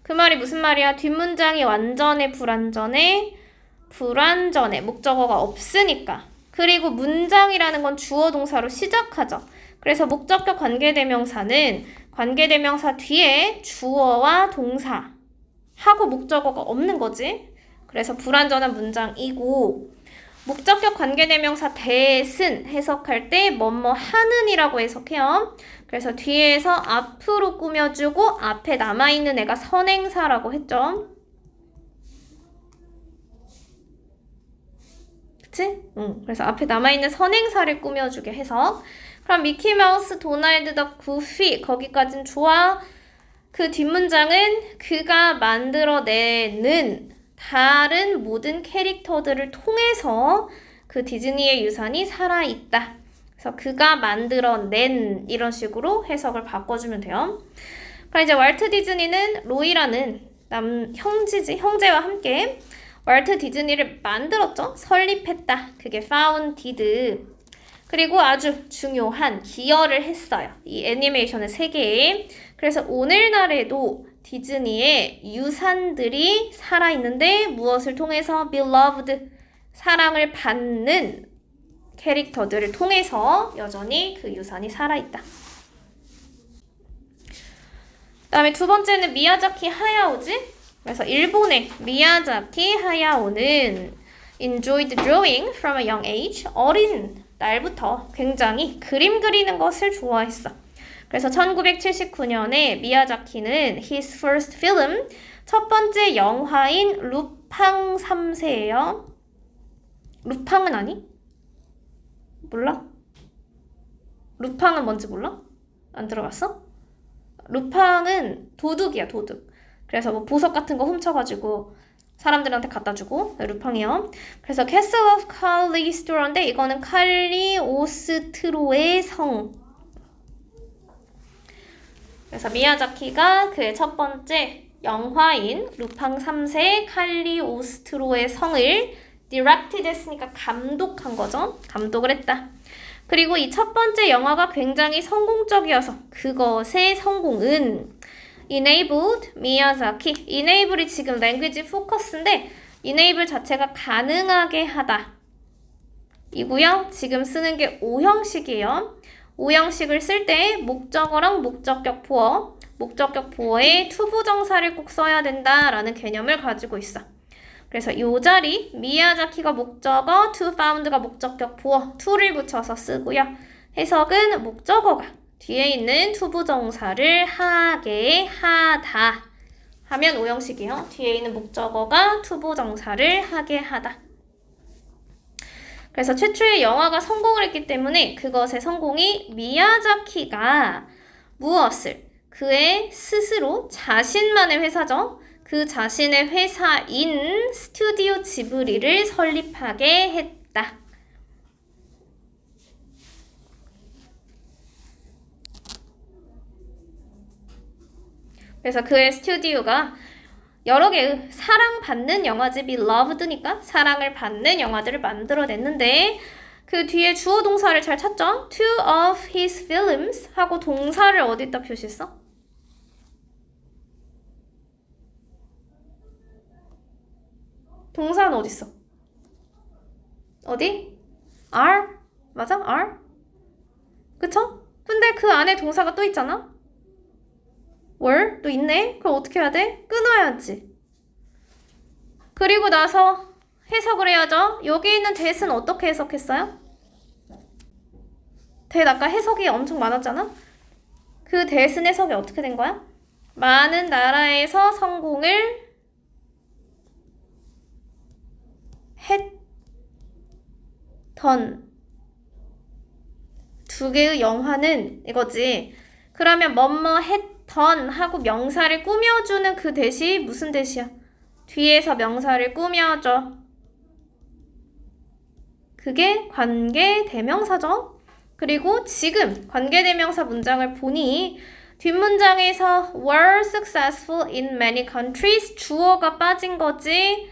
그 말이 무슨 말이야? 뒷문장이 완전해, 불완전해? 불완전해. 목적어가 없으니까. 그리고 문장이라는 건 주어 동사로 시작하죠. 그래서 목적격 관계대명사는 관계대명사 뒤에 주어와 동사 하고 목적어가 없는 거지. 그래서 불완전한 문장이고, 목적격 관계대명사 대신 해석할 때 뭐뭐 하는이라고 해석해요. 그래서 뒤에서 앞으로 꾸며주고 앞에 남아있는 애가 선행사라고 했죠. 그치? 그래서 앞에 남아있는 선행사를 꾸며주게 해석. 그럼 미키마우스, 도널드 덕, 구피 거기까진 좋아. 그 뒷문장은 그가 만들어내는 다른 모든 캐릭터들을 통해서 그 디즈니의 유산이 살아있다. 그래서 그가 만들어낸 이런 식으로 해석을 바꿔주면 돼요. 그럼 이제 월트 디즈니는 로이라는 형제와 함께 월트 디즈니를 만들었죠. 설립했다. 그게 founded. 그리고 아주 중요한 기여를 했어요. 이 애니메이션의 세계에. 그래서 오늘날에도 디즈니의 유산들이 살아있는데 무엇을 통해서? beloved, 사랑을 받는 캐릭터들을 통해서 여전히 그 유산이 살아있다. 그 다음에 두 번째는 미야자키 하야오지. 그래서 일본의 미야자키 하야오는 enjoyed drawing from a young age. 어린 날부터 굉장히 그림 그리는 것을 좋아했어. 그래서 1979년에 미야자키는 his first film, 첫 번째 영화인 루팡 3세예요. 루팡은 아니? 몰라? 루팡은 뭔지 몰라? 안 들어봤어? 루팡은 도둑이야, 도둑. 그래서 뭐 보석 같은 거 훔쳐가지고 사람들한테 갖다 주고 루팡이요. 그래서 Castle of Cagliostro인데 이거는 칼리오스트로의 성. 그래서 미야자키가 그의 첫 번째 영화인 루팡 3세 칼리오스트로의 성을 directed 했으니까 감독한 거죠. 감독을 했다. 그리고 이 첫 번째 영화가 굉장히 성공적이어서 그것의 성공은 enabled 미야자키. enable이 지금 language focus인데 enable 자체가 가능하게 하다. 이고요. 지금 쓰는 게 오형식이에요. 오형식을 쓸 때 목적어랑 목적격 보어, 목적격 보어에 to 부정사를 꼭 써야 된다라는 개념을 가지고 있어. 그래서 이 자리 미야자키가 목적어, to found가 목적격 보어, to를 붙여서 쓰고요. 해석은 목적어가 뒤에 있는 to 부정사를 하게 하다 하면 오형식이요. 뒤에 있는 목적어가 to 부정사를 하게 하다. 그래서 최초의 영화가 성공을 했기 때문에 그것의 성공이 미야자키가 무엇을 그의 스스로 자신만의 회사죠. 그 자신의 회사인 스튜디오 지브리를 설립하게 했다. 그래서 그의 스튜디오가 여러 개의 사랑받는 영화집, beloved니까 사랑을 받는 영화들을 만들어냈는데 그 뒤에 주어 동사를 잘 찾죠? Two of his films 하고 동사를 어디다 표시했어? 동사는 어딨어? 어디? are? 맞아? are? 그쵸? 근데 그 안에 동사가 또 있잖아? were? 또 있네? 그럼 어떻게 해야 돼? 끊어야지. 그리고 나서 해석을 해야죠. 여기 있는 that은 어떻게 해석했어요? that 아까 해석이 엄청 많았잖아? 그 that은 해석이 어떻게 된 거야? 많은 나라에서 성공을 했던 두 개의 영화는 이거지. 그러면 뭐뭐 했던 하고 명사를 꾸며주는 그 that이 무슨 that이야? 뒤에서 명사를 꾸며줘. 그게 관계대명사죠. 그리고 지금 관계대명사 문장을 보니 뒷문장에서 were successful in many countries 주어가 빠진 거지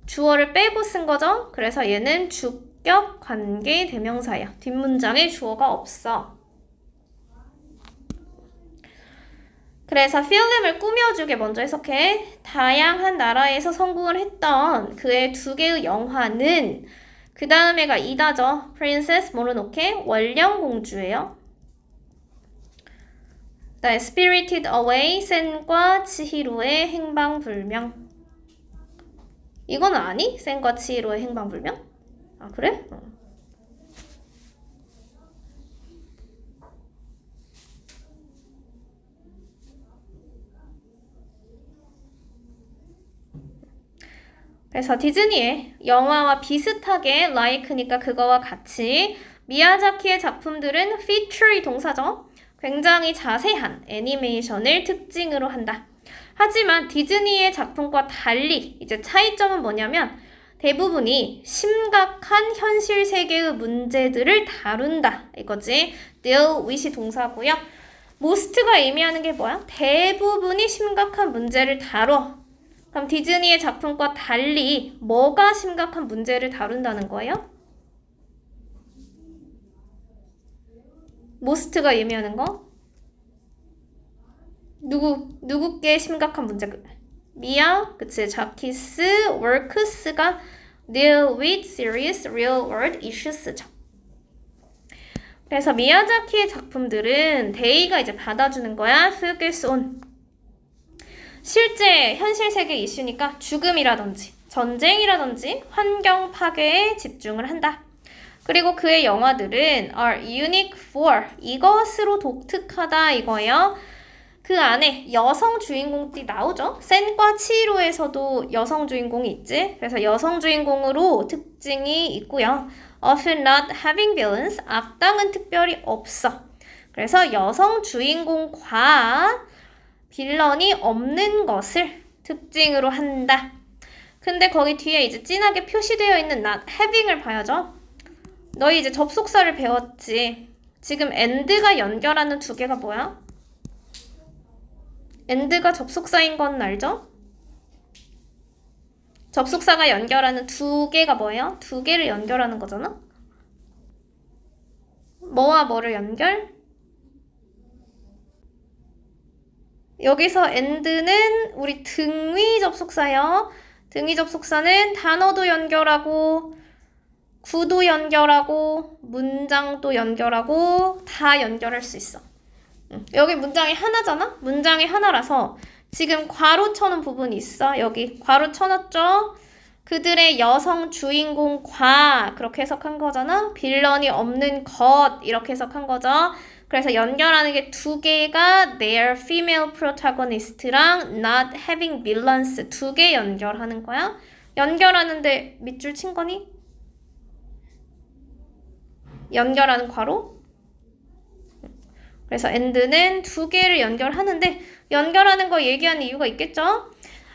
주어를 빼고 쓴 거죠. 그래서 얘는 주격 관계대명사야. 뒷문장에 주어가 없어. 그래서 필름을 꾸며주게 먼저 해석해. 다양한 나라에서 성공을 했던 그의 두 개의 영화는 그 다음에가 이다죠. 프린세스 모노노케 원령공주예요. 그다음에 Spirited Away 센과 치히로의 행방불명. 이건 아니? 센과 치히로의 행방불명? 아 그래? 그래서 디즈니의 영화와 비슷하게 like니까 그거와 같이 미야자키의 작품들은 feature이 동사죠. 굉장히 자세한 애니메이션을 특징으로 한다. 하지만 디즈니의 작품과 달리 이제 차이점은 뭐냐면 대부분이 심각한 현실 세계의 문제들을 다룬다. 이거지. deal with이 동사고요. most가 의미하는 게 뭐야? 대부분이 심각한 문제를 다뤄. 그럼 디즈니의 작품과 달리 뭐가 심각한 문제를 다룬다는 거예요? most가 의미하는 거? 누구께 심각한 문제? 미야, 그치? 자키스, 워크스가 deal with serious real world issues죠. 그래서 미야자키의 작품들은 데이가 이제 받아주는 거야. focus on. 실제 현실 세계 이슈니까 죽음이라든지 전쟁이라든지 환경 파괴에 집중을 한다. 그리고 그의 영화들은 are unique for 이것으로 독특하다 이거예요. 그 안에 여성 주인공들이 나오죠. 센과 치히로에서도 여성 주인공이 있지. 그래서 여성 주인공으로 특징이 있고요. often not having villains 악당은 특별히 없어. 그래서 여성 주인공과 빌런이 없는 것을 특징으로 한다. 근데 거기 뒤에 이제 진하게 표시되어 있는 not having을 봐야죠. 너희 이제 접속사를 배웠지. 지금 and가 연결하는 두 개가 뭐야? and가 접속사인 건 알죠? 접속사가 연결하는 두 개가 뭐예요? 두 개를 연결하는 거잖아? 뭐와 뭐를 연결? 여기서 and는 우리 등위 접속사예요. 등위 접속사는 단어도 연결하고 구도 연결하고 문장도 연결하고 다 연결할 수 있어. 여기 문장이 하나잖아? 문장이 하나라서 지금 괄호 쳐놓은 부분이 있어. 여기 괄호 쳐놨죠? 그들의 여성 주인공과 그렇게 해석한 거잖아? 빌런이 없는 것 이렇게 해석한 거죠. 그래서 연결하는 게 두 개가 their female protagonist랑 not having villains 두 개 연결하는 거야. 연결하는데 밑줄 친 거니? 연결하는 괄호? 그래서 and는 두 개를 연결하는데 연결하는 거 얘기하는 이유가 있겠죠?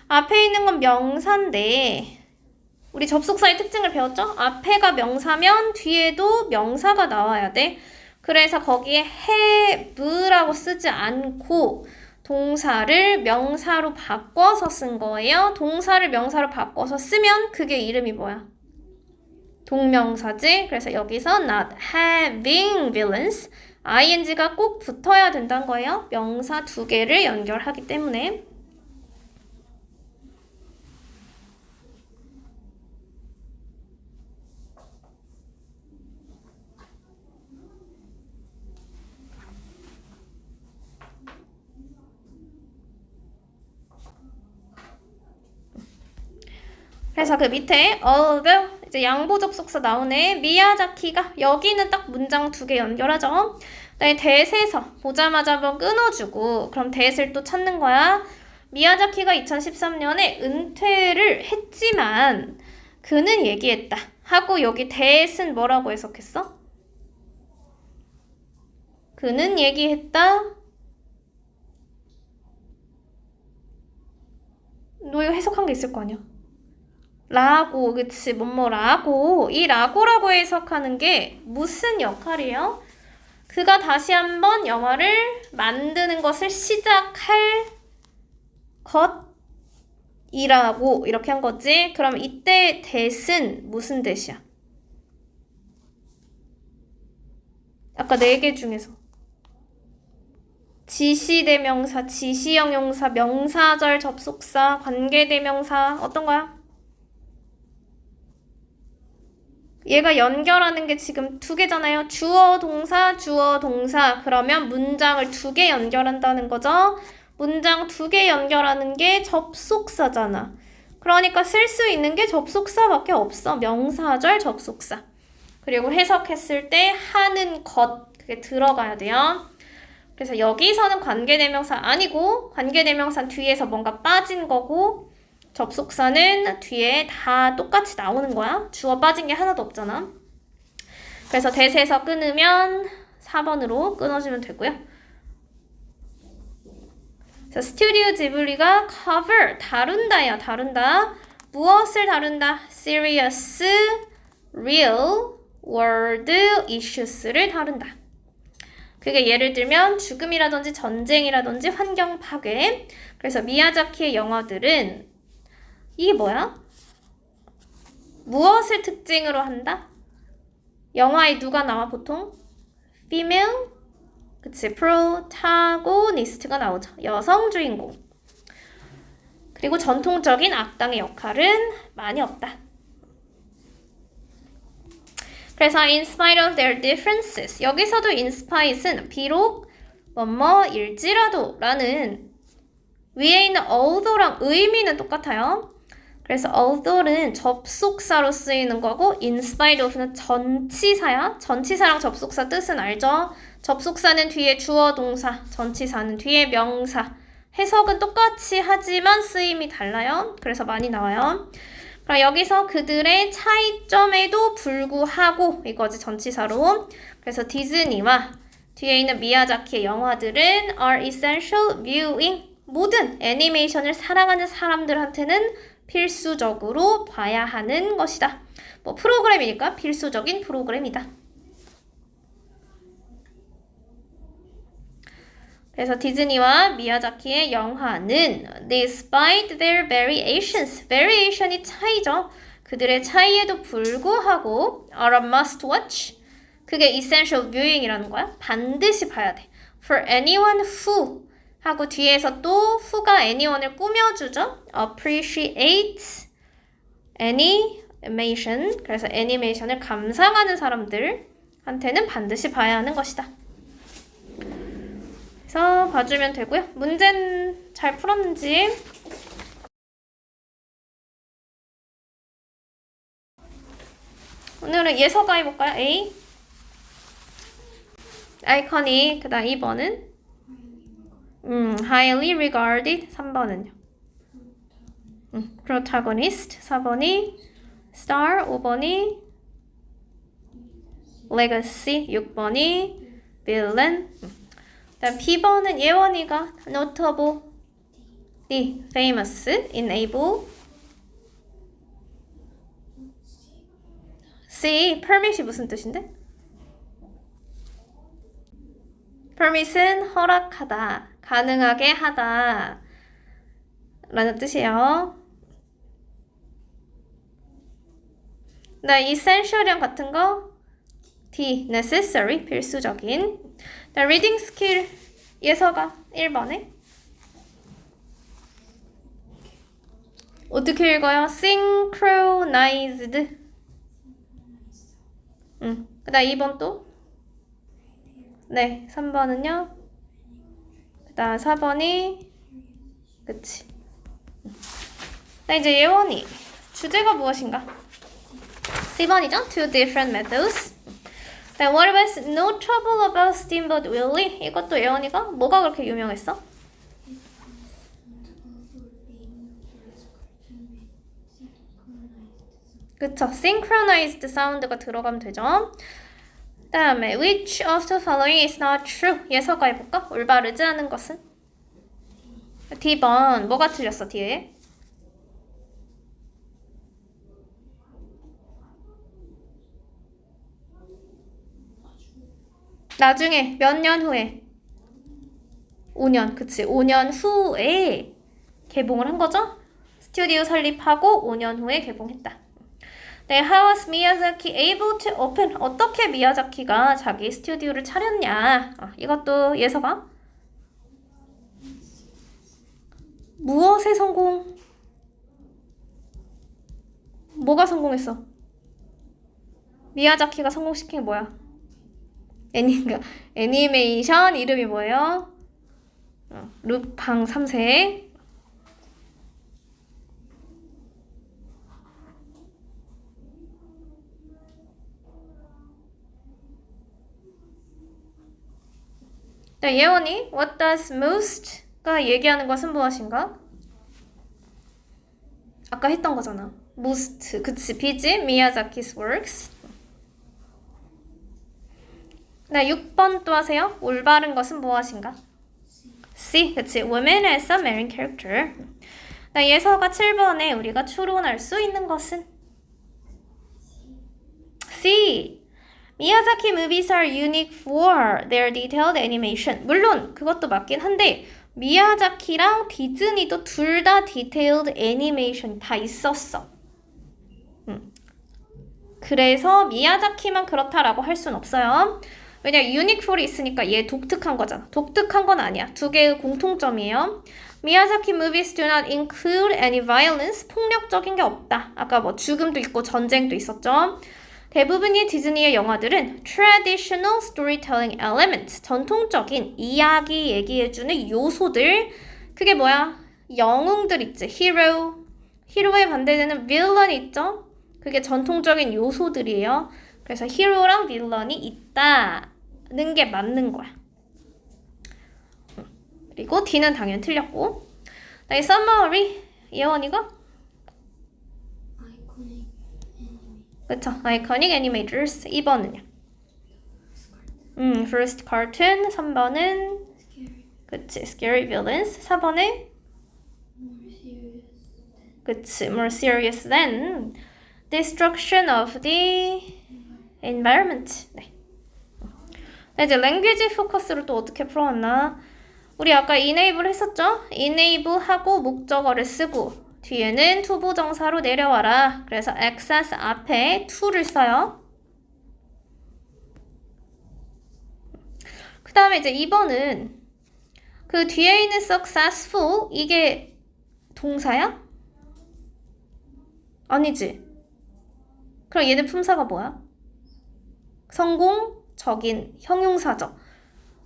앞에 있는 건 명사인데 우리 접속사의 특징을 배웠죠? 앞에가 명사면 뒤에도 명사가 나와야 돼. 그래서 거기에 have라고 쓰지 않고 동사를 명사로 바꿔서 쓴 거예요. 동사를 명사로 바꿔서 쓰면 그게 이름이 뭐야? 동명사지. 그래서 여기서 not having villains ing가 꼭 붙어야 된다는 거예요. 명사 두 개를 연결하기 때문에. 그래서 그 밑에 although 이제 양보 접속사 나오네. 미야자키가 여기는 딱 문장 두 개 연결하죠. 그다음에 대세서 보자마자 한번 끊어주고 그럼 대세를 또 찾는 거야. 미야자키가 2013년에 은퇴를 했지만 그는 얘기했다 하고 여기 대신 뭐라고 해석했어? 그는 얘기했다. 너 이거 해석한 게 있을 거 아니야? 라고, 그치, 뭐뭐라고. 이 라고라고 해석하는 게 무슨 역할이에요? 그가 다시 한번 영화를 만드는 것을 시작할 것이라고 이렇게 한 거지. 그럼 이때 대신 무슨 대시야? 아까 4개 중에서 지시대명사, 지시형 용사, 명사절 접속사, 관계대명사 어떤 거야? 얘가 연결하는 게 지금 두 개잖아요. 주어, 동사, 주어, 동사. 그러면 문장을 두 개 연결한다는 거죠. 문장 두 개 연결하는 게 접속사잖아. 그러니까 쓸 수 있는 게 접속사밖에 없어. 명사절 접속사. 그리고 해석했을 때 하는 것 그게 들어가야 돼요. 그래서 여기서는 관계대명사 아니고 관계대명사 뒤에서 뭔가 빠진 거고 접속사는 뒤에 다 똑같이 나오는 거야. 주어 빠진 게 하나도 없잖아. 그래서 대세에서 끊으면 4번으로 끊어주면 되고요. 자, 스튜디오 지블리가 cover, 다룬다야, 다룬다. 무엇을 다룬다? serious, real, world issues를 다룬다. 그게 예를 들면 죽음이라든지 전쟁이라든지 환경 파괴. 그래서 미야자키의 영화들은 이게 뭐야? 무엇을 특징으로 한다? 영화에 누가 나와 보통? female? 그치, protagonist가 나오죠. 여성 주인공. 그리고 전통적인 악당의 역할은 많이 없다. 그래서 in spite of their differences 여기서도 in spite은 비록 뭐뭐일지라도 라는 위에 있는 although랑 의미는 똑같아요. 그래서 although는 접속사로 쓰이는 거고 in spite of는 전치사야. 전치사랑 접속사 뜻은 알죠? 접속사는 뒤에 주어 동사, 전치사는 뒤에 명사. 해석은 똑같이 하지만 쓰임이 달라요. 그래서 많이 나와요. 그럼 여기서 그들의 차이점에도 불구하고 이거지 전치사로. 그래서 디즈니와 뒤에 있는 미야자키의 영화들은 are essential viewing. 모든 애니메이션을 사랑하는 사람들한테는 필수적으로 봐야 하는 것이다. 뭐 프로그램이니까 필수적인 프로그램이다. 그래서 디즈니와 미야자키의 영화는 despite their variations, variation이 차이죠. 그들의 차이에도 불구하고 are a must watch. 그게 essential viewing이라는 거야. 반드시 봐야 돼. For anyone who 하고 뒤에서 또 who가 anyone을 꾸며주죠. appreciates animation. 그래서 애니메이션을 감상하는 사람들한테는 반드시 봐야 하는 것이다. 그래서 봐주면 되고요. 문제는 잘 풀었는지 오늘은 예서가 해볼까요? A 아이코닉. 그 다음 2번은 highly regarded. 3번은요 protagonist. 4번이 star. 5번이 legacy. 6번이 villain. 그다음 B번은 예원이가 notable, D, famous, enable. C, permit이 무슨 뜻인데? permit은 허락하다, 가능하게 하다 라는 뜻이에요. 나 essential이랑 같은 거 D, necessary, 필수적인. 나 reading skill 예서가 1번에 어떻게 읽어요? synchronized. 그 다음 2번 또? 네, 3번은요? 그 다음 4번이 그치. 자, 이제 예원이 주제가 무엇인가? C번이죠? Two different methods. Then what was no trouble about Steamboat Willie? 이것도 예원이가 뭐가 그렇게 유명했어? 그쵸. synchronized 사운드가 들어가면 되죠. 다음에 which of the following is not true? 예서가 해볼까? 올바르지 않은 것은? D번. 뭐가 틀렸어, 뒤에? 나중에 몇 년 후에? 5년. 그치. 5년 후에 개봉을 한 거죠? 스튜디오 설립하고 5년 후에 개봉했다. 네, how was Miyazaki able to open? 어떻게 미야자키가 자기 스튜디오를 차렸냐? 이것도 예서가 무엇에 성공? 뭐가 성공했어? 미야자키가 성공시킨 게 뭐야? 애니메이션 이름이 뭐예요? 루팡 3세. 자, 예원이 What does most가 얘기하는 것은 무엇인가? 아까 했던 거잖아. most. 그치, B지? Miyazaki's works. 네, 6번 또 하세요. 올바른 것은 무엇인가? C. 그치, women as a main character. 네, 예서가 7번에 우리가 추론할 수 있는 것은? C. Miyazaki movies are unique for their detailed animation. 물론 그것도 맞긴 한데 미야자키랑 디즈니도 둘 다 디테일드 애니메이션 다 있었어. 그래서 미야자키만 그렇다라고 할 순 없어요. 왜냐, unique for이 있으니까 얘 독특한 거잖아. 독특한 건 아니야. 두 개의 공통점이에요. Miyazaki movies do not include any violence. 폭력적인 게 없다. 아까 뭐 죽음도 있고 전쟁도 있었죠. 대부분의 디즈니의 영화들은 traditional storytelling element, 전통적인 이야기 얘기해주는 요소들. 그게 뭐야? 영웅들 있지. hero. 히로에 반대되는 villain 있죠? 그게 전통적인 요소들이에요. 그래서 히로랑 빌런이 있다는 게 맞는 거야. 그리고 D는 당연히 틀렸고. 다음에 summary. 예원이가? 그쵸. 아이코닉 애니메이터스. 2번은요? first cartoon. 3번은 그치, scary villains. 4번에 그치, more serious than destruction of the environment. 네. 이제 language focus로 또 어떻게 풀어왔나? 우리 아까 enable 했었죠? enable 하고 목적어를 쓰고 뒤에는 to 부정사로 내려와라. 그래서 access 앞에 to를 써요. 그 다음에 이제 2번은 그 뒤에 있는 successful 이게 동사야? 아니지. 그럼 얘는 품사가 뭐야? 성공적인 형용사죠.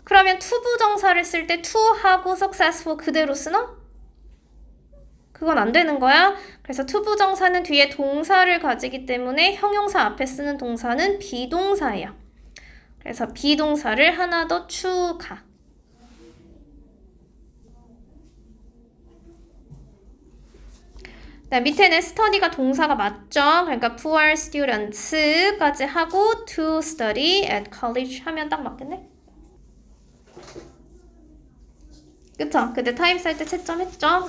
그러면 to 부정사를 쓸 때 to 하고 successful 그대로 쓰나? 그건 안 되는 거야. 그래서 to 부정사는 뒤에 동사를 가지기 때문에 형용사 앞에 쓰는 동사는 비동사예요. 그래서 비동사를 하나 더 추가. 네, 밑에는 study가 동사가 맞죠? 그러니까 poor students까지 하고 to study at college 하면 딱 맞겠네? 그쵸? 그때 타임 쌀 때 채점 했죠?